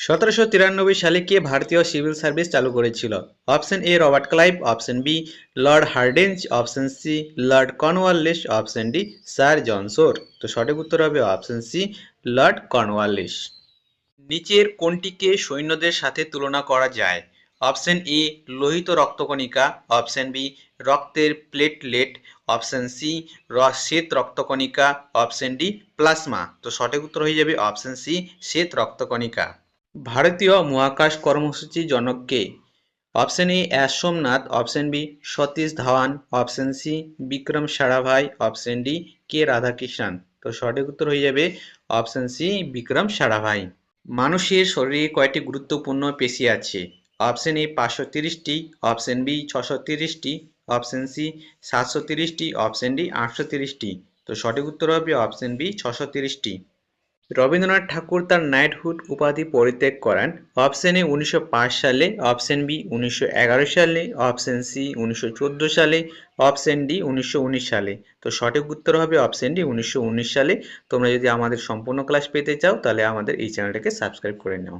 1793 সালে কে ভারতীয় civil service চালু করেছিল? Option A Robert Clive, option B Lord Hardinge, option C Lord Cornwallis, option D sir John Shore. তো সঠিক উত্তর হবে অপশন সি লর্ড কর্নওয়ালিস। নিচের কোনটিকে সৈন্যদের সাথে তুলনা করা যায়? অপশন এ লোহিত রক্তকণিকা, অপশন বি রক্তের প্লেটলেট, অপশন সি শ্বেত রক্তকণিকা, অপশন ডি প্লাজমা। তো সঠিক উত্তর হয়ে যাবে অপশন সি শ্বেত রক্তকণিকা। ভারতীয় মহাকাশ কর্মসূচি জনক কে? Option A S Somnath, option B Satish Dhawan, option C Vikram Sarabhai, option D K Radhakrishnan. তো সঠিক উত্তর হয়ে যাবে অপশন সি বিক্রম সারাভাই। মানুষের শরীরে কয়টি গুরুত্বপূর্ণ পেশি আছে? অপশন এ 530টি, অপশন বি 630টি, অপশন সি 730টি, অপশন ডি 830টি। তো সঠিক উত্তর হবে অপশন বি 630টি। রবীন্দ্রনাথ ঠাকুর তার নাইটহুড উপাধি পরিত্যাগ করেন? অপশন এ 1905 সালে, অপশন বি 1911 সালে, অপশন সি 1914 সালে, অপশন ডি 1919 সালে। তো সঠিক উত্তর হবে অপশন ডি 1919 সালে। তোমরা যদি আমাদের সম্পূর্ণ ক্লাস পেতে চাও তাহলে আমাদের এই চ্যানেলটাকে সাবস্ক্রাইব করে নাও।